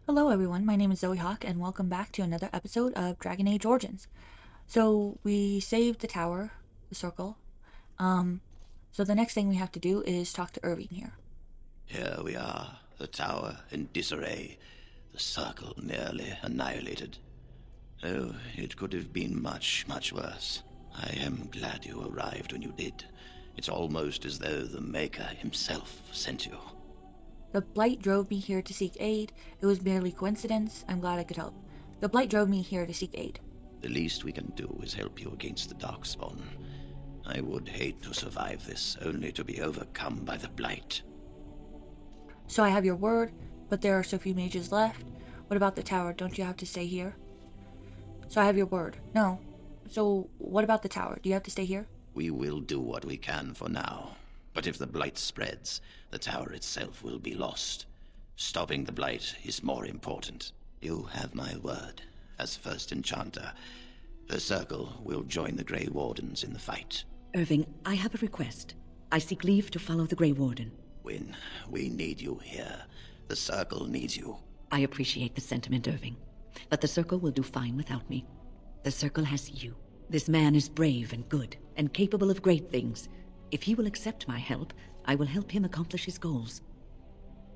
Hello everyone, my name is Zoe Hawk and welcome back to another episode of Dragon Age Origins. So we saved the tower, the circle. So the next thing we have to do is talk to Irving here. Here we are, the tower in disarray, the circle nearly annihilated. Oh, it could have been much, much worse. I am glad you arrived when you did. It's almost as though the Maker himself sent you. The Blight drove me here to seek aid. It was merely coincidence. I'm glad I could help. The Blight drove me here to seek aid. The least we can do is help you against the darkspawn. I would hate to survive this, only to be overcome by the Blight. So I have your word, but there are so few mages left. What about the tower? Don't you have to stay here? So I have your word. No. So what about the tower? Do you have to stay here? We will do what we can for now. But if the Blight spreads, the tower itself will be lost. Stopping the Blight is more important. You have my word. As first enchanter, the Circle will join the Grey Wardens in the fight. Irving, I have a request. I seek leave to follow the Grey Warden. Wynne, we need you here. The Circle needs you. I appreciate the sentiment, Irving, but the Circle will do fine without me. The Circle has you. This man is brave and good, and capable of great things. If he will accept my help, I will help him accomplish his goals.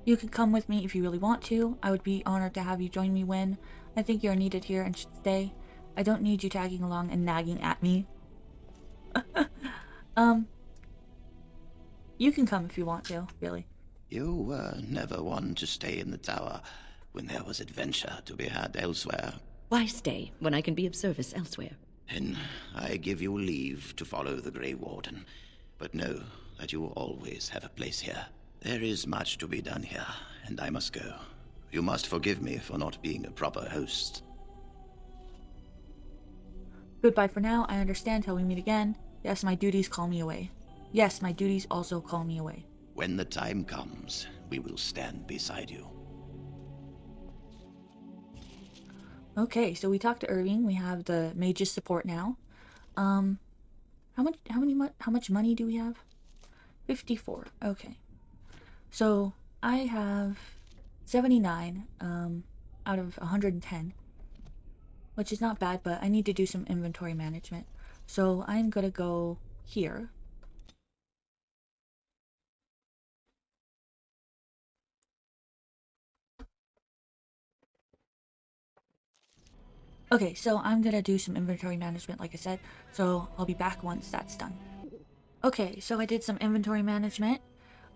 You can come with me if you really want to. I would be honored to have you join me when I think you're needed here and should stay. I don't need you tagging along and nagging at me. You can come if you want to, really. You were never one to stay in the tower when there was adventure to be had elsewhere. Why stay when I can be of service elsewhere? Then I give you leave to follow the Grey Warden. But know that you will always have a place here. There is much to be done here, and I must go. You must forgive me for not being a proper host. Goodbye for now. I understand till we meet again. Yes, my duties call me away. Yes, my duties also call me away. When the time comes, we will stand beside you. Okay, so we talked to Irving. We have the Mage's support now. How much money do we have? 54. Okay. So I have 79 out of 110, which is not bad, but I need to do some inventory management. So I'm gonna go here. Okay, so I'm gonna do some inventory management, like I said, so I'll be back once that's done. Okay, so I did some inventory management.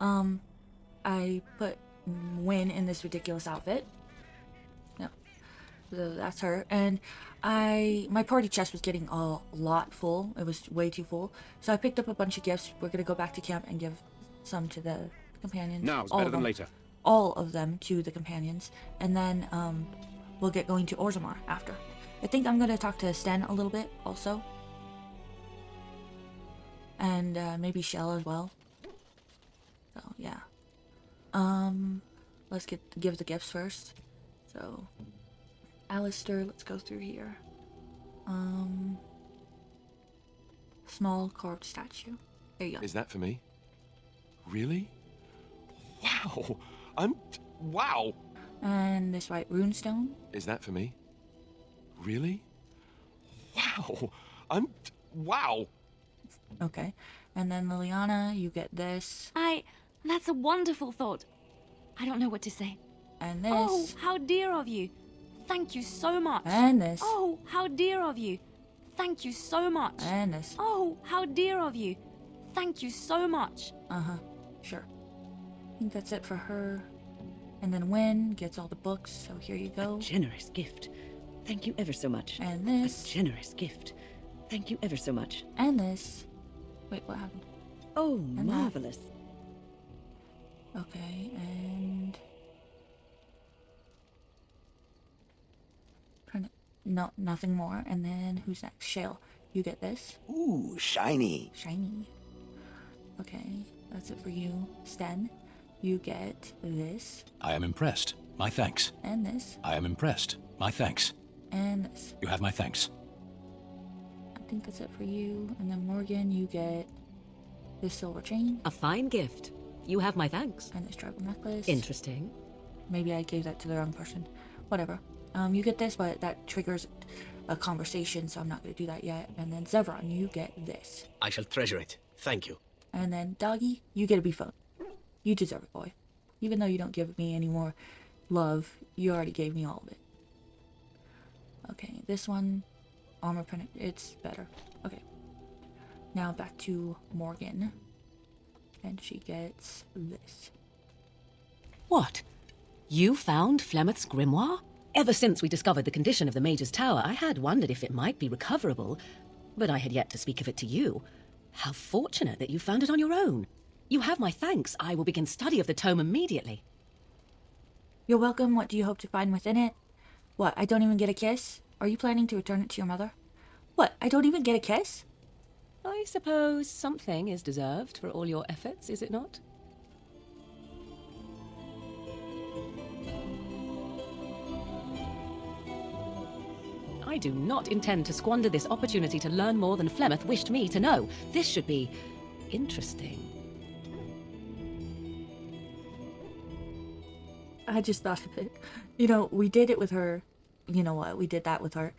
I put Wynne in this ridiculous outfit. No, so that's her. And my party chest was getting a lot full. It was way too full. So I picked up a bunch of gifts. We're gonna go back to camp and give some to the companions. Now it's better than later. All of them to the companions. And then, we'll get going to Orzammar after. I think I'm gonna talk to Sten a little bit also. And maybe Shell as well. So yeah. Let's give the gifts first. So Alistair, let's go through here. Small carved statue. There you go. Is that for me? Really? Wow. Wow. And this white runestone. Is that for me? Really? Wow. Wow. Okay. And then Liliana, you get this. That's a wonderful thought. I don't know what to say. And this. Oh, how dear of you. Thank you so much. And this. Oh, how dear of you. Thank you so much. And this. Oh, how dear of you. Thank you so much. Uh-huh. Sure. I think that's it for her. And then Wynne gets all the books, so here you go. A generous gift. Thank you ever so much. And this. A generous gift. Thank you ever so much. And this. Wait, what happened? Oh, And marvelous. Okay, and... No, nothing more. And then who's next? Shale. You get this. Ooh, shiny. Shiny. Okay, that's it for you. Sten, you get this. I am impressed. My thanks. And this. I am impressed. My thanks. And this. You have my thanks. I think that's it for you. And then Morrigan, you get this silver chain. A fine gift. You have my thanks. And this tribal necklace. Interesting. maybe I gave that to the wrong person. Whatever. You get this, but that triggers a conversation, so I'm not going to do that yet. And then Zevron, you get this. I shall treasure it. Thank you. And then Doggy, you get a B-phone. You deserve it, boy. Even though you don't give me any more love, you already gave me all of it. Okay, this one, armor print, it's better. Okay. Now back to Morgan. And she gets this. What? You found Flemeth's grimoire? Ever since we discovered the condition of the Mage's Tower, I had wondered if it might be recoverable, but I had yet to speak of it to you. How fortunate that you found it on your own. You have my thanks. I will begin study of the tome immediately. You're welcome. What do you hope to find within it? What, I don't even get a kiss? Are you planning to return it to your mother? What, I don't even get a kiss? I suppose something is deserved for all your efforts, is it not? I do not intend to squander this opportunity to learn more than Flemeth wished me to know. This should be interesting. I just thought of it. You know, we did it with her. You know what? We did that with her.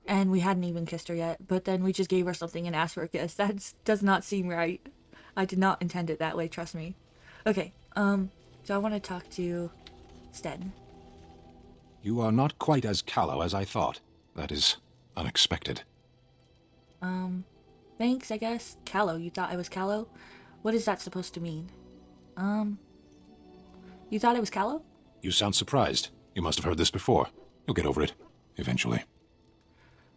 And we hadn't even kissed her yet. But then we just gave her something and asked for a kiss. That does not seem right. I did not intend it that way, trust me. Okay, so I want to talk to Sten. You are not quite as callow as I thought. That is unexpected. Thanks, I guess. Callow. You thought I was callow? What is that supposed to mean? You thought I was callow? You sound surprised. You must have heard this before. You'll get over it. Eventually.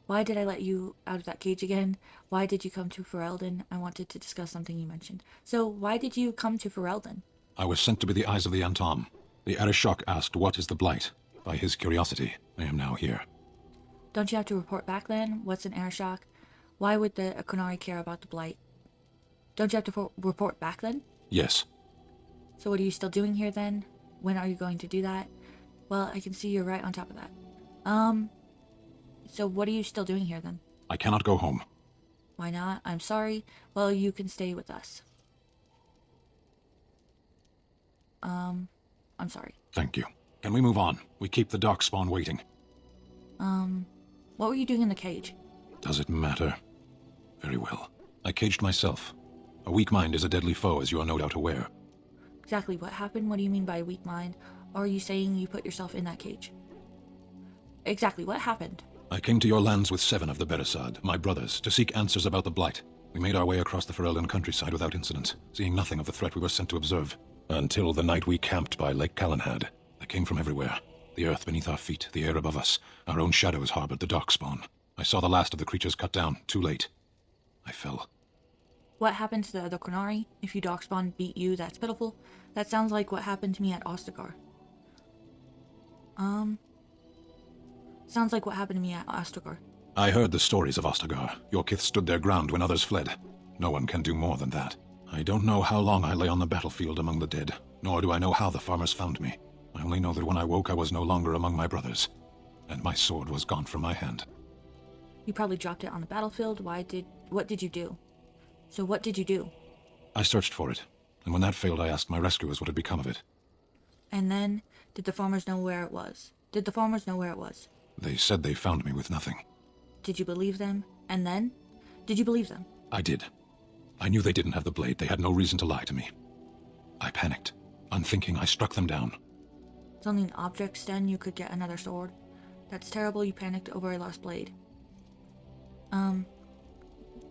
Why did I let you out of that cage again? Why did you come to Ferelden? I wanted to discuss something you mentioned. So, why did you come to Ferelden? I was sent to be the eyes of the Antom. The Arishok asked what is the Blight. By his curiosity, I am now here. Don't you have to report back then? What's an Arishok? Why would the Akonari care about the Blight? Don't you have to report back then? Yes. So what are you still doing here then? When are you going to do that? Well, I can see you're right on top of that. So what are you still doing here then? I cannot go home. Why not? I'm sorry. Well, you can stay with us. I'm sorry. Thank you. Can we move on? We keep the darkspawn waiting. What were you doing in the cage? Does it matter? Very well. I caged myself. A weak mind is a deadly foe, as you are no doubt aware. Exactly what happened? What do you mean by weak mind? Or are you saying you put yourself in that cage? Exactly what happened? I came to your lands with 7 of the Beresad, my brothers, to seek answers about the Blight. We made our way across the Ferelden countryside without incident, seeing nothing of the threat we were sent to observe. Until the night we camped by Lake Calenhad. They came from everywhere. The earth beneath our feet, the air above us. Our own shadows harbored the darkspawn. I saw the last of the creatures cut down, too late. I fell. What happened to the other Qunari? If you darkspawn beat you, that's pitiful. That sounds like what happened to me at Ostagar. Sounds like what happened to me at Ostagar. I heard the stories of Ostagar. Your kith stood their ground when others fled. No one can do more than that. I don't know how long I lay on the battlefield among the dead, nor do I know how the farmers found me. I only know that when I woke I was no longer among my brothers, and my sword was gone from my hand. You probably dropped it on the battlefield. What did you do? So what did you do? I searched for it, and when that failed I asked my rescuers what had become of it. And then, did the farmers know where it was? They said they found me with nothing. Did you believe them? And then? Did you believe them? I did. I knew they didn't have the blade. They had no reason to lie to me. I panicked. Unthinking, I struck them down. It's only an object, Sten. You could get another sword. That's terrible. You panicked over a lost blade.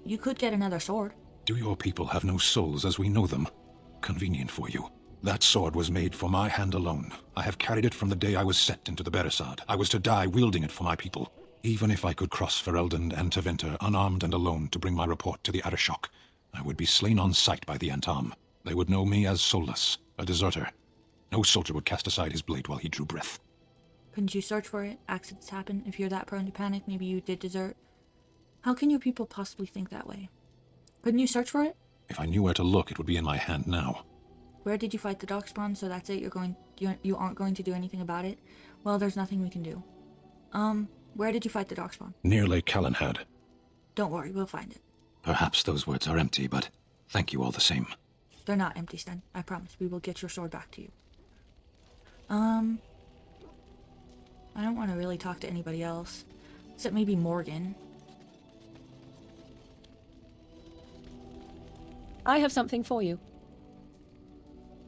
You could get another sword. Do your people have no souls as we know them? Convenient for you. That sword was made for my hand alone. I have carried it from the day I was set into the Beresad. I was to die wielding it for my people. Even if I could cross Ferelden and Tevinter unarmed and alone to bring my report to the Arishok, I would be slain on sight by the Antom. They would know me as soulless, a deserter. No soldier would cast aside his blade while he drew breath. Couldn't you search for it? Accidents happen. If you're that prone to panic, maybe you did desert. How can your people possibly think that way? Couldn't you search for it? If I knew where to look, it would be in my hand now. Where did you fight the darkspawn? So that's it? You aren't going to do anything about it? Well, there's nothing we can do. Where did you fight the darkspawn? Near Lake Calenhad. Don't worry, we'll find it. Perhaps those words are empty, but thank you all the same. They're not empty, Sten. I promise. We will get your sword back to you. I don't want to really talk to anybody else. Except maybe Morgan. I have something for you.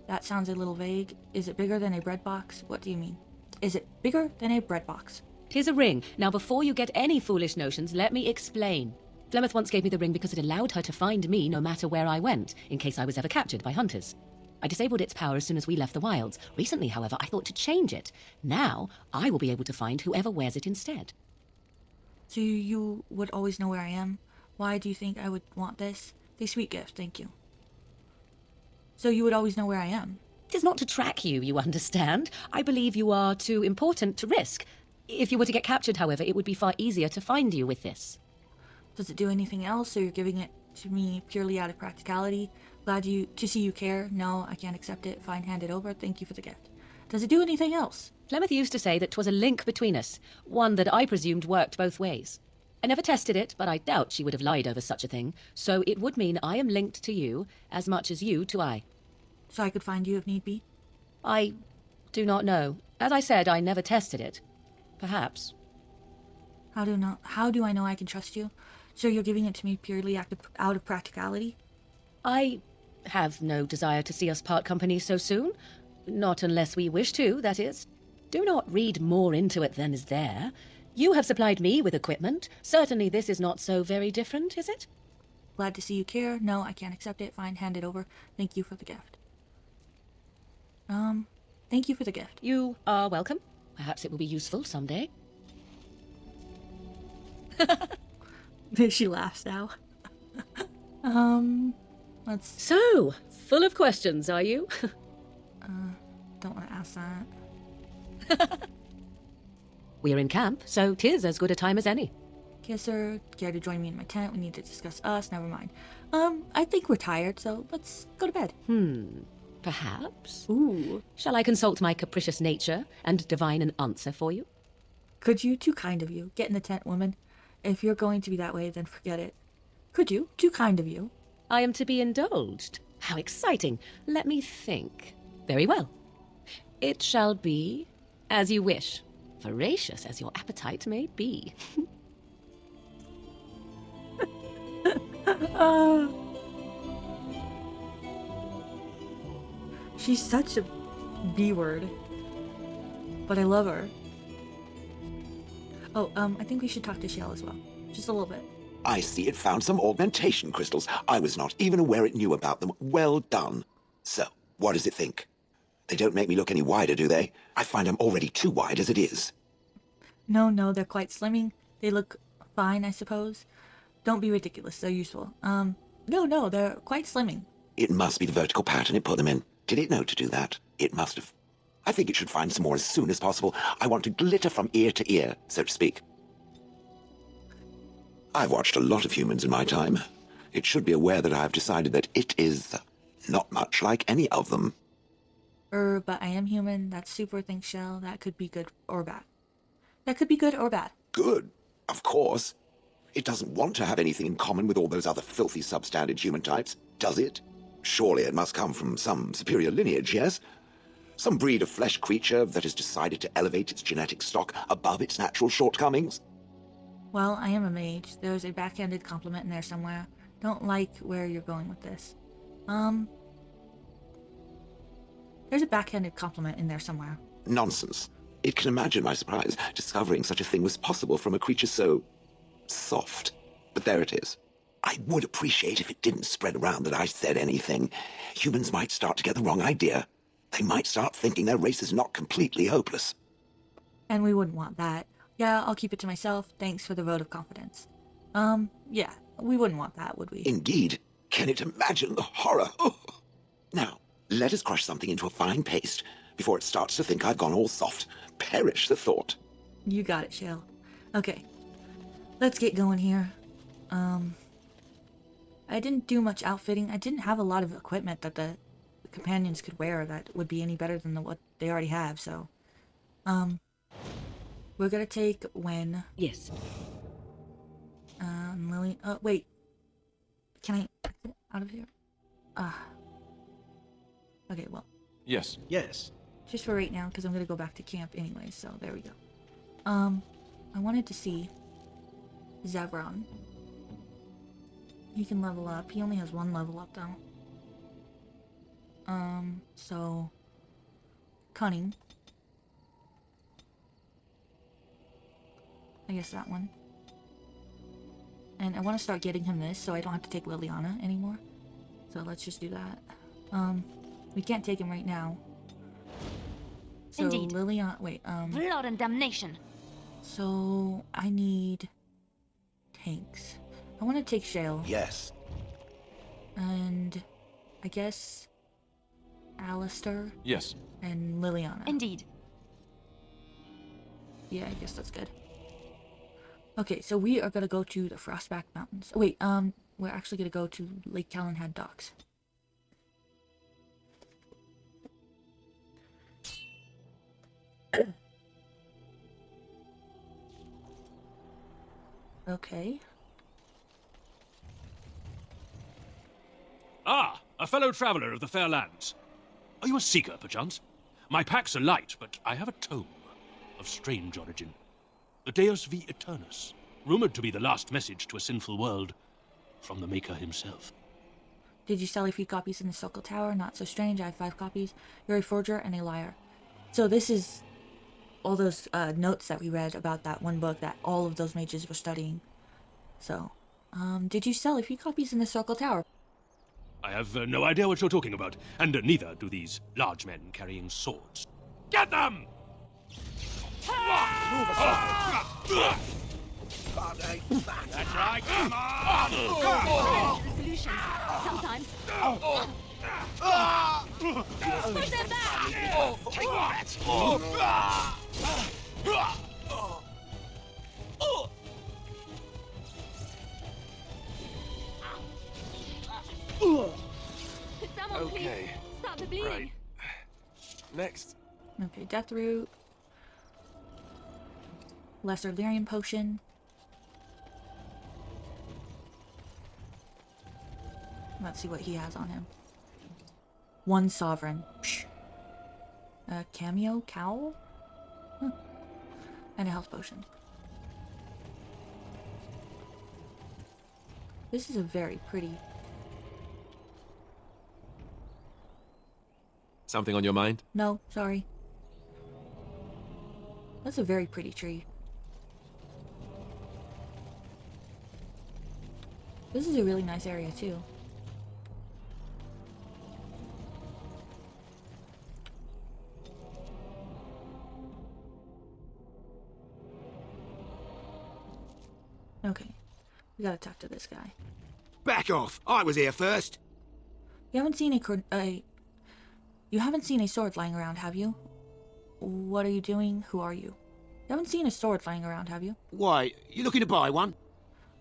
That sounds a little vague. Is it bigger than a bread box? What do you mean? Is it bigger than a bread box? 'Tis a ring. Now, before you get any foolish notions, let me explain. Flemeth once gave me the ring because it allowed her to find me no matter where I went, in case I was ever captured by hunters. I disabled its power as soon as we left the wilds. Recently, however, I thought to change it. Now, I will be able to find whoever wears it instead. So you would always know where I am? Why do you think I would want this? A sweet gift, thank you. So you would always know where I am? 'Tis not to track you, you understand. I believe you are too important to risk. If you were to get captured, however, it would be far easier to find you with this. Does it do anything else, or you're giving it to me purely out of practicality? Glad to see you care. No, I can't accept it. Fine, hand it over. Thank you for the gift. Does it do anything else? Flemeth used to say that 'twas a link between us, one that I presumed worked both ways. I never tested it, but I doubt she would have lied over such a thing, so it would mean I am linked to you as much as you to I. So I could find you if need be? I do not know. As I said, I never tested it. Perhaps. How do I know I can trust you? So you're giving it to me purely out of practicality? I have no desire to see us part company so soon. Not unless we wish to, that is. Do not read more into it than is there. You have supplied me with equipment. Certainly this is not so very different, is it? Glad to see you care. No, I can't accept it. Fine, hand it over. Thank you for the gift. Thank you for the gift. You are welcome. Perhaps it will be useful someday. She laughs now. Let's... So, full of questions, are you? Don't want to ask that. We're in camp, so 'tis as good a time as any. Kisser, care to join me in my tent? We need to discuss us. Never mind. I think we're tired, so let's go to bed. Perhaps? Ooh. Shall I consult my capricious nature and divine an answer for you? Could you? Too kind of you. Get in the tent, woman. If you're going to be that way, then forget it. Could you? Too kind of you. I am to be indulged. How exciting. Let me think. Very well. It shall be as you wish, voracious as your appetite may be. She's such a B-word. But I love her. Oh, I think we should talk to Shell as well. Just a little bit. I see it found some augmentation crystals. I was not even aware it knew about them. Well done. So, what does it think? They don't make me look any wider, do they? I find I'm already too wide as it is. No, they're quite slimming. They look fine, I suppose. Don't be ridiculous, they're useful. No, they're quite slimming. It must be the vertical pattern it put them in. Did it know to do that? It must have. I think it should find some more as soon as possible. I want to glitter from ear to ear, so to speak. I've watched a lot of humans in my time. It should be aware that I've decided that it is not much like any of them. But I am human. That's super, thanks, Shell. That could be good or bad. That could be good or bad. Good, of course. It doesn't want to have anything in common with all those other filthy substandard human types, does it? Surely it must come from some superior lineage, yes? Some breed of flesh creature that has decided to elevate its genetic stock above its natural shortcomings? Well, I am a mage. There's a backhanded compliment in there somewhere. Don't like where you're going with this. There's a backhanded compliment in there somewhere. Nonsense. It can imagine my surprise discovering such a thing was possible from a creature so soft. But there it is. I would appreciate if it didn't spread around that I said anything. Humans might start to get the wrong idea. They might start thinking their race is not completely hopeless. And we wouldn't want that. Yeah, I'll keep it to myself. Thanks for the vote of confidence. Yeah, we wouldn't want that, would we? Indeed. Can it imagine the horror? Oh. Now, let us crush something into a fine paste before it starts to think I've gone all soft. Perish the thought. You got it, Shale. Okay, let's get going here. I didn't do much outfitting. I didn't have a lot of equipment that the companions could wear that would be any better than what they already have, so... We're gonna take Wen. Yes. Lily... wait. Can I get out of here? Okay, well. Yes. Yes. Just for right now, because I'm gonna go back to camp anyway, so there we go. I wanted to see Zevron. He can level up. He only has 1 level up though. So cunning. I guess that one. And I want to start getting him this so I don't have to take Liliana anymore. So let's just do that. We can't take him right now. So Indeed. Liliana, wait, Blood and damnation. so I need tanks. I want to take Shale. Yes. And I guess Alistair Yes. and Liliana. Indeed. Yeah, I guess that's good. Okay, so we are gonna go to the Frostback Mountains. Oh, wait, we're actually gonna go to Lake Calenhad Docks. Okay. Ah, a fellow traveler of the fair lands. Are you a seeker, perchance? My packs are light, but I have a tome of strange origin. The Deus V Eternus, rumored to be the last message to a sinful world from the Maker himself. Did you sell a few copies in the Circle Tower? Not so strange, I have 5 copies. You're a forger and a liar. So this is all those notes that we read about that one book that all of those mages were studying. So, did you sell a few copies in the Circle Tower? I have no idea what you're talking about, and neither do these large men carrying swords. Get them! Move aside! That's right, come on! Solutions. Sometimes. Push them back! Could someone Okay. please stop the bleeding? Right. Next. Okay, Death Root. Lesser Lyrium Potion. Let's see what he has on him. 1 Sovereign. Psh. A Cameo Cowl? Huh. And a Health Potion. This is a very pretty... Something on your mind? No, sorry. That's a very pretty tree. This is a really nice area too. Okay, we gotta talk to this guy. Back off! I was here first! You haven't seen you haven't seen a sword lying around, have you? What are you doing? Who are you? You haven't seen a sword lying around, have you? Why, you looking to buy one?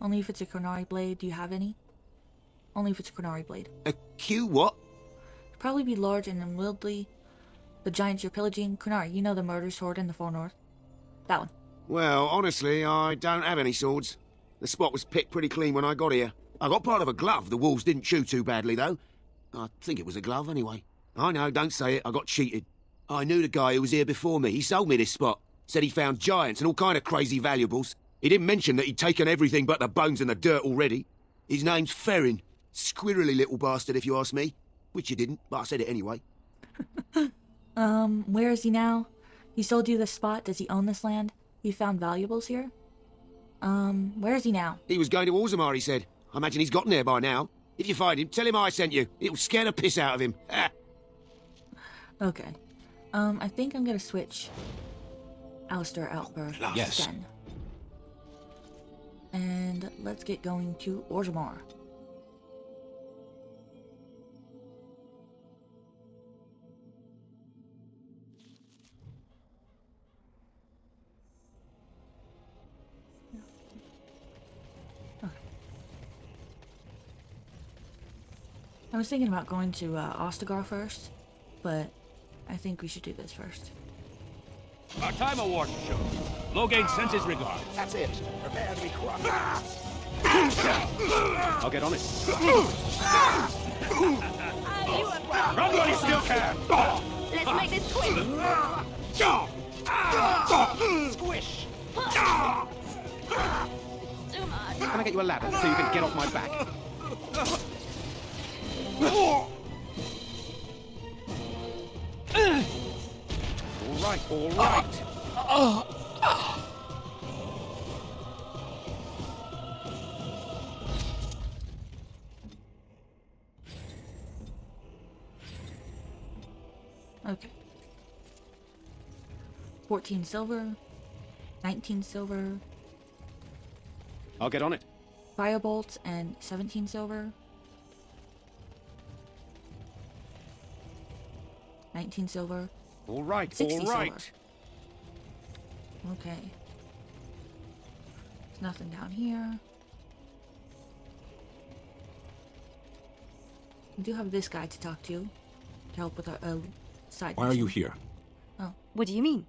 Only if it's a Chronari blade. Do you have any? Only if it's a Chronari blade. A Q what? It'd probably be large and unwieldy. The giants you're pillaging. Chronari, you know the murder sword in the far north? That one. Well, honestly, I don't have any swords. The spot was picked pretty clean when I got here. I got part of a glove the wolves didn't chew too badly, though. I think it was a glove, anyway. I know, don't say it, I got cheated. I knew the guy who was here before me. He sold me this spot. Said he found giants and all kind of crazy valuables. He didn't mention that he'd taken everything but the bones and the dirt already. His name's Ferelden. Squirrely little bastard, if you ask me. Which you didn't, but I said it anyway. Where is he now? He sold you this spot. Does he own this land? You found valuables here? Where is he now? He was going to Orzammar, he said. I imagine he's gotten there by now. If you find him, tell him I sent you. It'll scare the piss out of him. Okay. I think I'm gonna switch Alistair out for Yes. Sten. And let's get going to Orzammar. I was thinking about going to Ostagar first, but I think we should do this first. Our timer warden show. Loghain sends his regards. That's it. Prepare to be crushed. I'll get on it. You are proud. Run while you still can! Let's make this quick. Squish! I get you a ladder so you can get off my back? All right. Okay. 14 silver, 19 silver, I'll get on it. firebolts, and 17 silver. 19 silver. All right, 60 all right. silver. Okay. There's nothing down here. We do have this guy to talk to help with our side Why are you mission. here? Oh, What do you mean?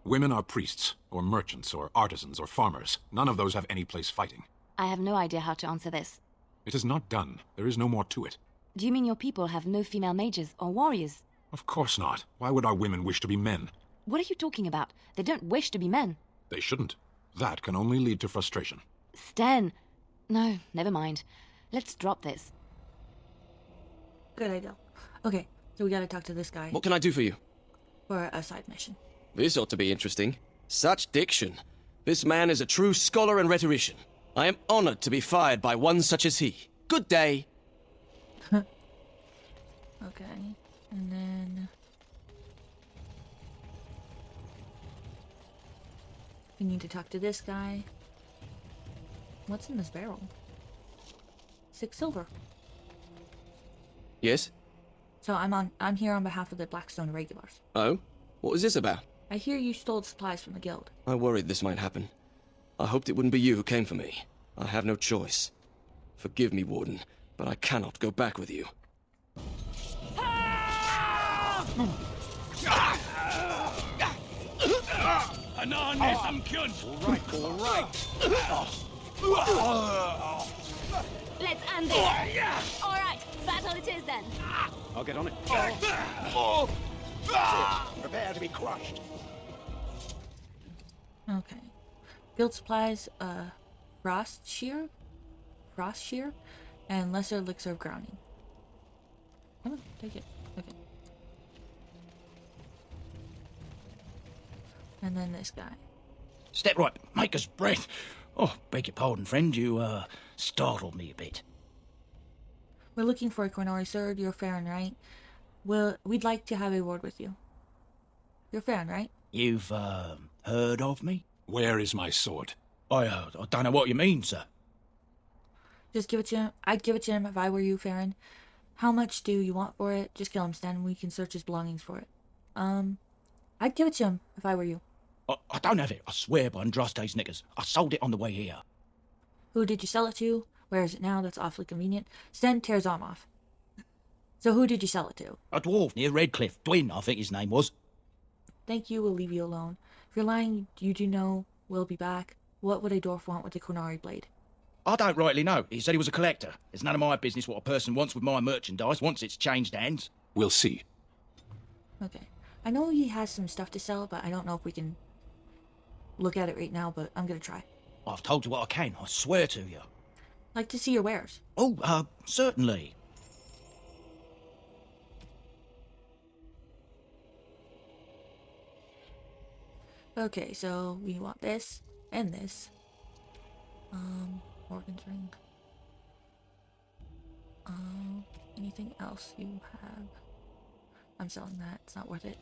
Women are priests, or merchants, or artisans, or farmers. None of those have any place fighting. I have no idea how to answer this. It is not done. There is no more to it. Do you mean your people have no female mages or warriors? Of course not. Why would our women wish to be men? What are you talking about? They don't wish to be men. They shouldn't. That can only lead to frustration. Sten! No, never mind. Let's drop this. good idea. Okay, so we gotta talk to this guy What can I do for you? for a side mission. This ought to be interesting. Such diction. This man is a true scholar and rhetorician. I am honored to be fired by one such as he. Good day. Okay, and then we need to talk to this guy. What's in this barrel? 6 silver. Yes? So I'm here on behalf of the Blackstone regulars. Oh? What was this about? I hear you stole supplies from the guild. I worried this might happen. I hoped it wouldn't be you who came for me. I have no choice. Forgive me, Warden, but I cannot go back with you. All right. Let's end this. All right, battle it is then. I'll get on it. Prepare to be crushed. Okay. Guild supplies, frost shear, and lesser elixir of grounding. Come on, take it. Okay. And then this guy. Step right, maker's breath. Oh, beg your pardon, friend, you, startled me a bit. We're looking for a Cornori sword. You're Farron, right? We'd like to have a word with you. You're Farron, right? You've, heard of me? Where is my sword? I don't know what you mean, sir. Just give it to him. I'd give it to him if I were you, Farron. How much do you want for it? Just kill him, Stan, and we can search his belongings for it. I'd give it to him if I were you. I don't have it, I swear by Andraste's knickers. I sold it on the way here. Who did you sell it to? Where is it now? That's awfully convenient. Sten tears arm off. So who did you sell it to? A dwarf near Redcliffe, Dwyn, I think his name was. Thank you, we'll leave you alone. If you're lying, you do know we'll be back. What would a dwarf want with the Cornari blade? I don't rightly know. He said he was a collector. It's none of my business what a person wants with my merchandise once it's changed hands. We'll see. Okay. I know he has some stuff to sell, but I don't know if we can look at it right now, but I'm gonna try. I've told you what I can, I swear to you. Like to see your wares. Oh, certainly. Okay, so we want this and this. Morrigan's ring. Anything else you have? I'm selling that. It's not worth it.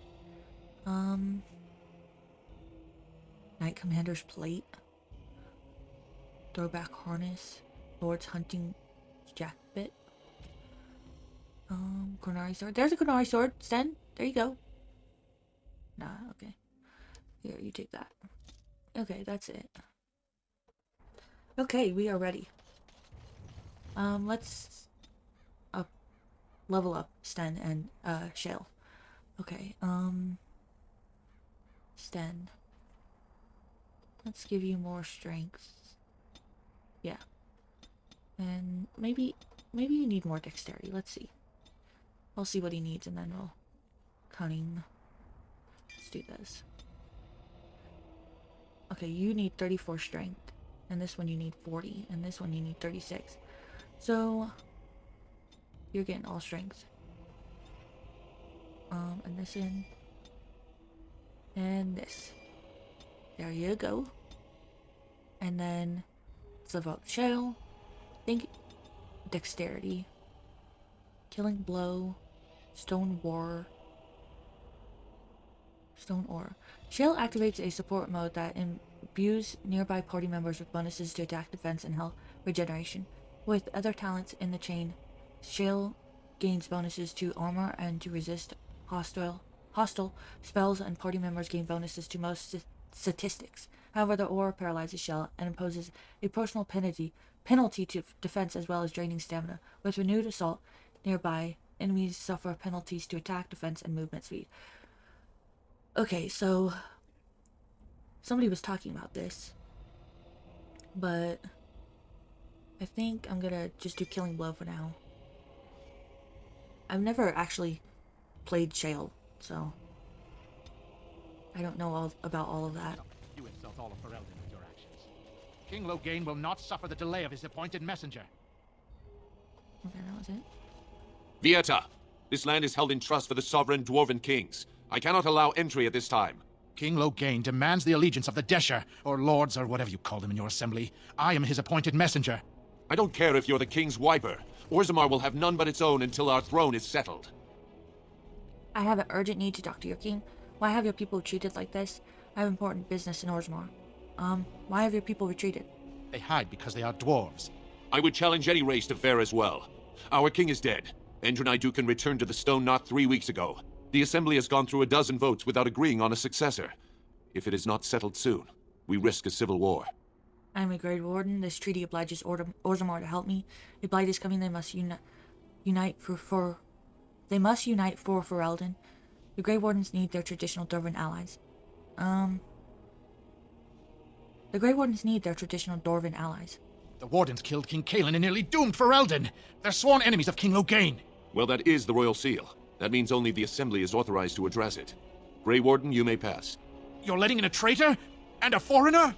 Knight Commander's plate. Throwback harness. Lord's hunting jacket. Cornari sword. There's a Cornari sword, Sten. There you go. Nah, okay. Here, you take that. Okay, that's it. Okay, we are ready. Let's level up Sten and Shale. Okay, Sten. Let's give you more strength. Yeah. And maybe you need more dexterity. Let's see. I'll see what he needs and then we'll cunning. Let's do this. Okay, you need 34 strength. And this one you need 40. And this one you need 36. So you're getting all strength. And this in. And this. There you go. And then let's level up shell. Think dexterity. Killing blow. Stone ore. Shell activates a support mode that imbues nearby party members with bonuses to attack, defense, and health regeneration. With other talents in the chain, Shell gains bonuses to armor and to resist hostile spells, and party members gain bonuses to most statistics. However, the aura paralyzes Shell and imposes a personal penalty to defense as well as draining stamina. With renewed assault, nearby enemies suffer penalties to attack, defense, and movement speed. Okay, so somebody was talking about this, but I think I'm gonna just do Killing Blow for now. I've never actually played Shale, so I don't know about all of that. You insult all of Ferelden with your actions. King Loghain will not suffer the delay of his appointed messenger. Okay, that was it. Vieta, this land is held in trust for the sovereign dwarven kings. I cannot allow entry at this time. King Loghain demands the allegiance of the Desher, or lords, or whatever you call them in your assembly. I am his appointed messenger. I don't care if you're the king's wiper. Orzammar will have none but its own until our throne is settled. I have an urgent need to talk to your king. Why have your people treated like this? I have important business in Orzammar. Why have your people retreated? They hide because they are dwarves. I would challenge any race to fare as well. Our king is dead. Endrunai Dukan returned to the Stone not 3 weeks ago. The Assembly has gone through a dozen votes without agreeing on a successor. If it is not settled soon, we risk a civil war. I am a Grey Warden. This treaty obliges Orzammar to help me. If blight is coming, they must unite for Ferelden. The Grey Wardens need their traditional Dwarven allies. The Grey Wardens need their traditional Dwarven allies. The Wardens killed King Cailan and nearly doomed Ferelden. They're sworn enemies of King Loghain. Well, that is the royal seal. That means only the Assembly is authorized to address it. Grey Warden, you may pass. You're letting in a traitor? And a foreigner?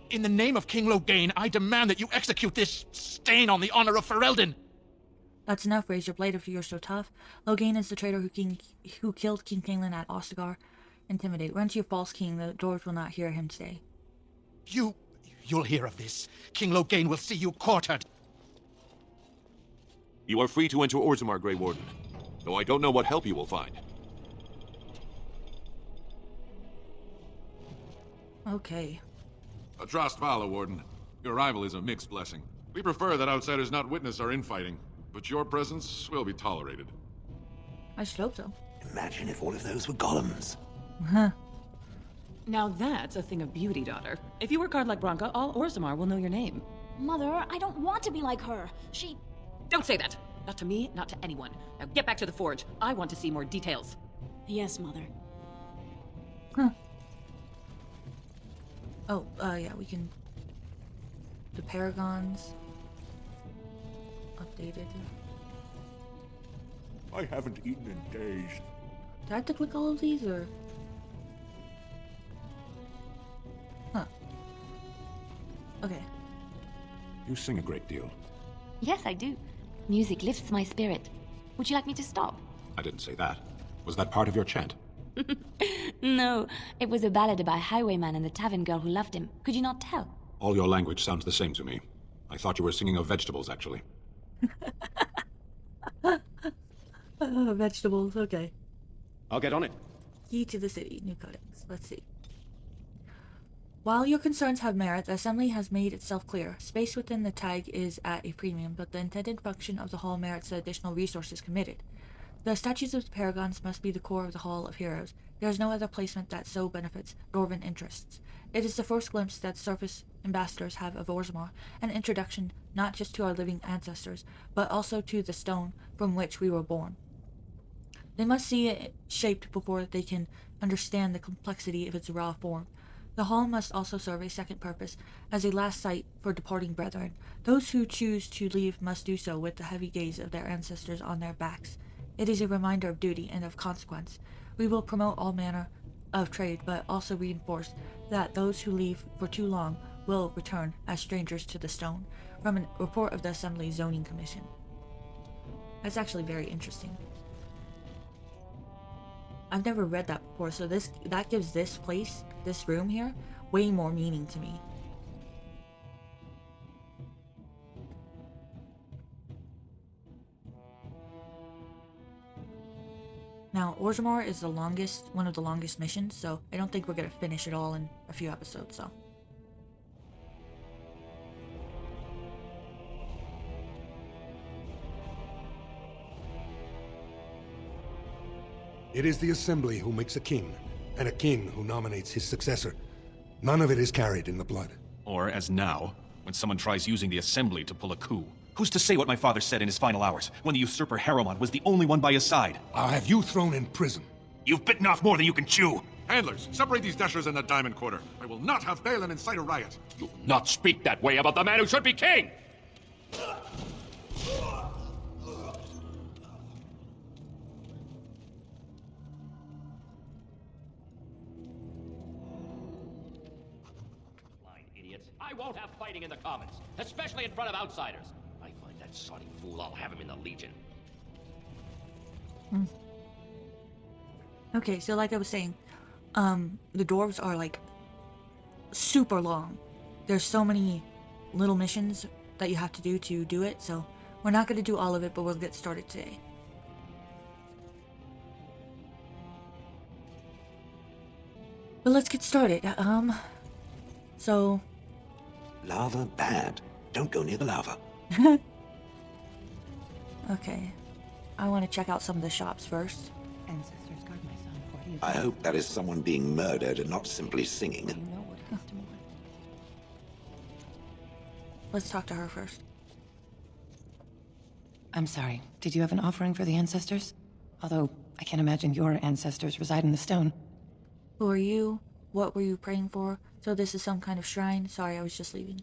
In the name of King Loghain, I demand that you execute this stain on the honor of Ferelden. That's enough, raise your blade if you're so tough. Loghain is the traitor who killed King Cailan at Ostagar. Intimidate. Run to your false king. The dwarves will not hear him stay. You'll hear of this. King Loghain will see you quartered. You are free to enter Orzammar, Grey Warden, though I don't know what help you will find. Okay. Atrost Vala, Warden. Your arrival is a mixed blessing. We prefer that outsiders not witness our infighting, but your presence will be tolerated. I should hope so. Imagine if all of those were golems. Huh. Now that's a thing of beauty, daughter. If you work hard like Branka, all Orzammar will know your name. Mother, I don't want to be like her. She... Don't say that! Not to me, not to anyone. Now get back to the forge. I want to see more details. Yes, Mother. Huh. Oh, yeah, we can... The Paragons... Updated. I haven't eaten in days. Do I have to click all of these, or...? Huh. Okay. You sing a great deal. Yes, I do. Music lifts my spirit. Would you like me to stop? I didn't say that. Was that part of your chant? No, it was a ballad about a highwayman and the tavern girl who loved him. Could you not tell? All your language sounds the same to me. I thought you were singing of vegetables, actually. Vegetables, okay. I'll get on it. Key to the city, new codex. Let's see. While your concerns have merit, the Assembly has made itself clear. Space within the tag is at a premium, but the intended function of the Hall merits the additional resources committed. The statues of the Paragons must be the core of the Hall of Heroes. There is no other placement that so benefits Dwarven interests. It is the first glimpse that surface ambassadors have of Orzammar, an introduction not just to our living ancestors, but also to the stone from which we were born. They must see it shaped before they can understand the complexity of its raw form. The hall must also serve a second purpose, as a last sight for departing brethren. Those who choose to leave must do so with the heavy gaze of their ancestors on their backs. It is a reminder of duty and of consequence. We will promote all manner of trade, but also reinforce that those who leave for too long will return as strangers to the stone from a report of the Assembly Zoning Commission. That's actually very interesting. I've never read that before, so that gives this place, this room here, way more meaning to me. Now, Orzammar is one of the longest missions, so I don't think we're gonna finish it all in a few episodes, so. It is the Assembly who makes a king, and a king who nominates his successor. None of it is carried in the blood. Or, as now, when someone tries using the Assembly to pull a coup. Who's to say what my father said in his final hours, when the usurper Harriman was the only one by his side? I'll have you thrown in prison. You've bitten off more than you can chew! Handlers, separate these dashers in the Diamond Quarter. I will not have Balin incite a riot. You will not speak that way about the man who should be king! Blind idiots. I won't have fighting in the Commons, especially in front of outsiders. I find that soddy fool, I'll have him in the Legion. Okay, so like I was saying, the dwarves are like super long. There's so many little missions that you have to do it, so we're not going to do all of it, but we'll get started today. But let's get started. So... Lava bad. Don't go near the lava. Okay. I want to check out some of the shops first. Ancestors guard my son, for he is... I hope that is someone being murdered and not simply singing. You know what it is to mourn. Let's talk to her first. I'm sorry. Did you have an offering for the ancestors? Although, I can't imagine your ancestors reside in the stone. Who are you? What were you praying for? So this is some kind of shrine? Sorry, I was just leaving.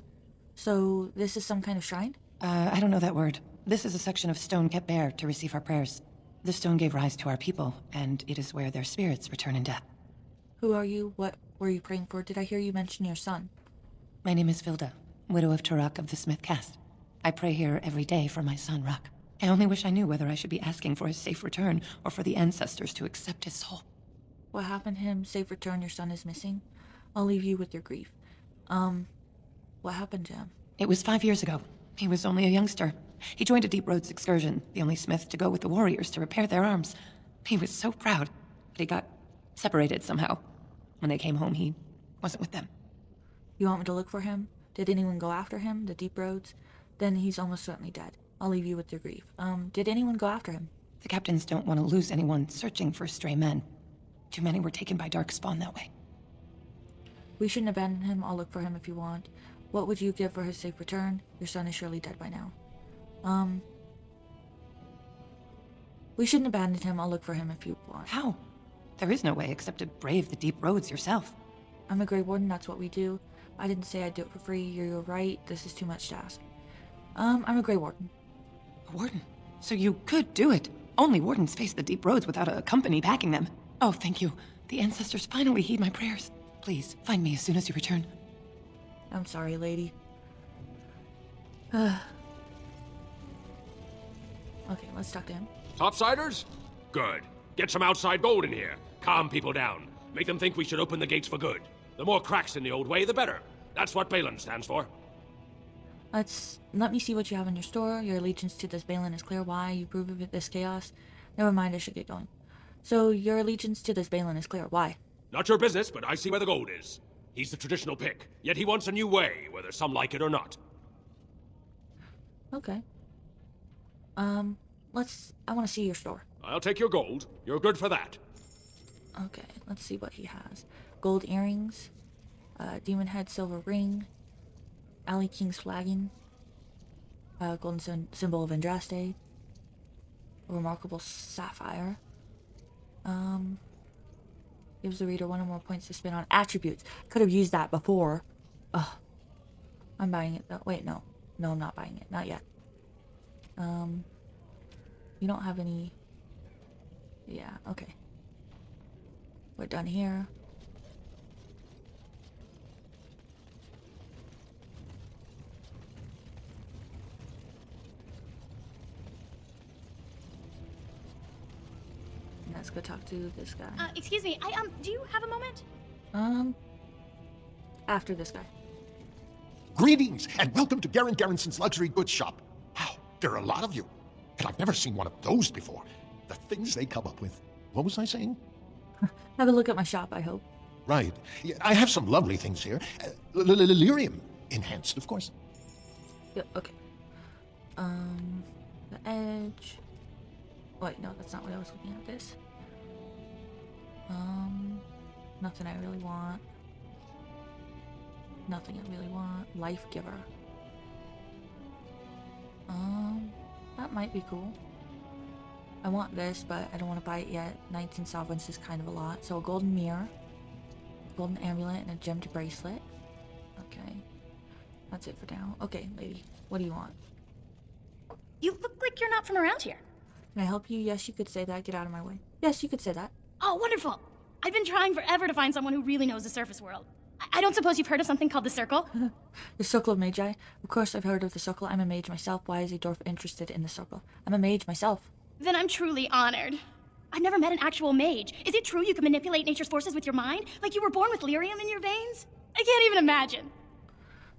So this is some kind of shrine? I don't know that word. This is a section of stone kept bare to receive our prayers. The stone gave rise to our people, and it is where their spirits return in death. Who are you? What were you praying for? Did I hear you mention your son? My name is Vilda, widow of Turok of the Smith Caste. I pray here every day for my son, Ruck. I only wish I knew whether I should be asking for his safe return or for the ancestors to accept his soul. What happened to him? Safe return, your son is missing. I'll leave you with your grief. What happened to him? It was 5 years ago. He was only a youngster. He joined a Deep Roads excursion, the only smith to go with the warriors to repair their arms. He was so proud, but he got separated somehow. When they came home, he wasn't with them. You want me to look for him? Did anyone go after him? The Deep Roads? Then he's almost certainly dead. I'll leave you with your grief. Did anyone go after him? The captains don't want to lose anyone searching for stray men. Too many were taken by darkspawn that way. We shouldn't abandon him. I'll look for him if you want. What would you give for his safe return? Your son is surely dead by now. We shouldn't abandon him. I'll look for him if you want. How? There is no way except to brave the deep roads yourself. I'm a Grey Warden, that's what we do. I didn't say I'd do it for free. You're right. This is too much to ask. I'm a Grey Warden. A warden? So you could do it. Only wardens face the deep roads without a company backing them. Oh, thank you. The ancestors finally heed my prayers. Please, find me as soon as you return. I'm sorry, lady. Okay, let's talk to him. Topsiders? Good. Get some outside gold in here. Calm people down. Make them think we should open the gates for good. The more cracks in the old way, the better. That's what Balin stands for. Let me see what you have in your store. Your allegiance to this Balin is clear. Why you approve of this chaos? Never mind, I should get going. So, your allegiance to this Balin is clear. Why? Not your business, but I see where the gold is. He's the traditional pick, yet he wants a new way, whether some like it or not. Okay. I want to see your store. I'll take your gold. You're good for that. Okay, let's see what he has. Gold earrings, demon head silver ring, Alley King's flagon, golden symbol of Andraste, a remarkable sapphire. Gives the reader one or more points to spend on attributes. Could have used that before. Ugh. I'm buying it though. Wait, no. No, I'm not buying it. Not yet. You don't have any... Yeah, okay. We're done here. Let's go talk to this guy. Excuse me, do you have a moment? After this guy. Greetings, and welcome to Garen Garrison's luxury goods shop. Wow, there are a lot of you. And I've never seen one of those before. The things they come up with. What was I saying? Have a look at my shop, I hope. Right. Yeah, I have some lovely things here. Lyrium enhanced, of course. Yeah, okay. The edge. Wait, no, that's not what I was looking at. This. Nothing I really want. Nothing I really want. Life giver. That might be cool. I want this, but I don't want to buy it yet. Knights and sovereigns is kind of a lot. So a golden mirror, golden amulet, and a gemmed bracelet. Okay. That's it for now. Okay, lady. What do you want? You look like you're not from around here. Can I help you? Yes, you could say that. Get out of my way. Yes, you could say that. Oh, wonderful. I've been trying forever to find someone who really knows the surface world. I don't suppose you've heard of something called the Circle? The Circle of Magi? Of course I've heard of the Circle. I'm a mage myself. Why is a dwarf interested in the Circle? I'm a mage myself. Then I'm truly honored. I've never met an actual mage. Is it true you can manipulate nature's forces with your mind? Like you were born with lyrium in your veins? I can't even imagine.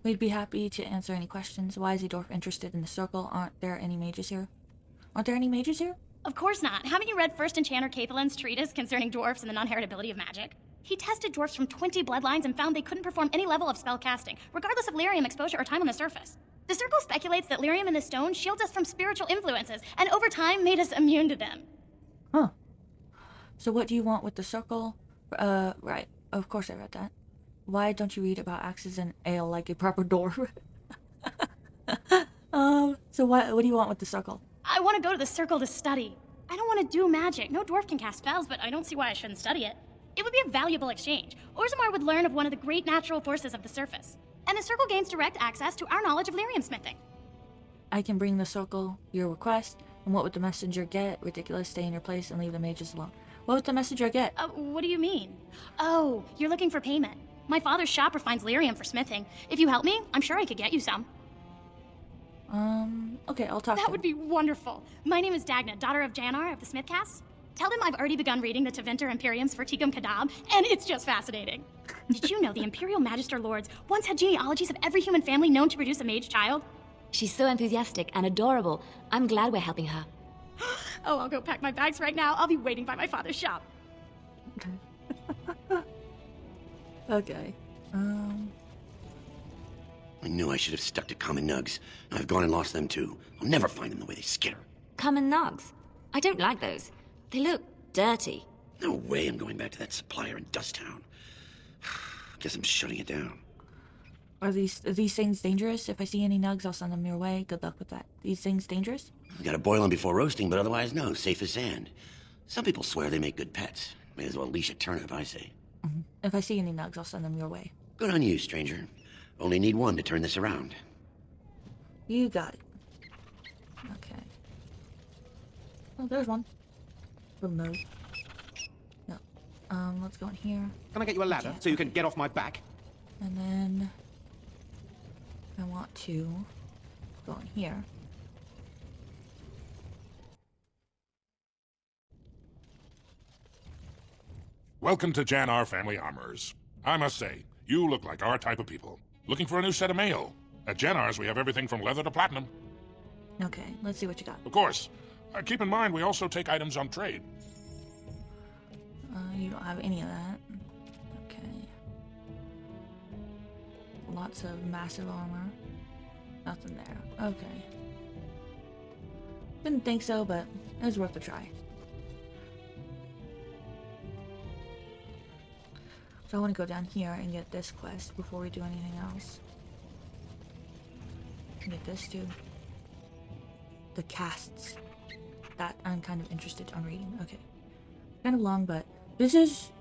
We'd be happy to answer any questions. Why is a dwarf interested in the Circle? Aren't there any mages here? Aren't there any mages here? Of course not. Haven't you read First Enchanter Capelan's treatise concerning dwarfs and the non-heritability of magic? He tested dwarfs from 20 bloodlines and found they couldn't perform any level of spell casting, regardless of lyrium exposure or time on the surface. The Circle speculates that lyrium in the stone shields us from spiritual influences, and over time made us immune to them. Huh. So what do you want with the Circle? Right. Of course I read that. Why don't you read about axes and ale like a proper dwarf? So what do you want with the Circle? I want to go to the Circle to study. I don't want to do magic. No dwarf can cast spells, but I don't see why I shouldn't study it. It would be a valuable exchange. Orzammar would learn of one of the great natural forces of the surface. And the Circle gains direct access to our knowledge of lyrium smithing. I can bring the Circle your request, and what would the messenger get? Ridiculous, stay in your place and leave the mages alone. What would the messenger get? What do you mean? Oh, you're looking for payment. My father's shop refines lyrium for smithing. If you help me, I'm sure I could get you some. Okay, I'll talk to him. That would be wonderful. My name is Dagna, daughter of Janar of the Smithcast. Tell them I've already begun reading the Tevinter Imperium's Vertigum Kadab, and it's just fascinating. Did you know the Imperial Magister Lords once had genealogies of every human family known to produce a mage child? She's so enthusiastic and adorable. I'm glad we're helping her. Oh, I'll go pack my bags right now. I'll be waiting by my father's shop. Okay. I knew I should have stuck to common nugs. I've gone and lost them too. I'll never find them the way they skitter. Common nugs? I don't like those. They look dirty. No way I'm going back to that supplier in Dusttown. Guess I'm shutting it down. Are these things dangerous? If I see any nugs, I'll send them your way. Good luck with that. These things dangerous? You gotta boil them before roasting, but otherwise no, safe as sand. Some people swear they make good pets. May as well leash a turnip, I say. If I see any nugs, I'll send them your way. Good on you, stranger. Only need one to turn this around. You got it. Okay. Oh, there's one. Little nug. No. Let's go in here. Can I get you a ladder so you can get off my back? And then I want to go in here. Welcome to Janar Family Armors. I must say, you look like our type of people. Looking for a new set of mail. At Janar's, we have everything from leather to platinum. Okay, let's see what you got. Of course. Keep in mind, we also take items on trade. You don't have any of that. Okay. Lots of massive armor. Nothing there. Okay. Didn't think so, but it was worth a try. So I want to go down here and get this quest before we do anything else. Get this too. The casts. That I'm kind of interested on reading. Okay. Kind of long, but this is...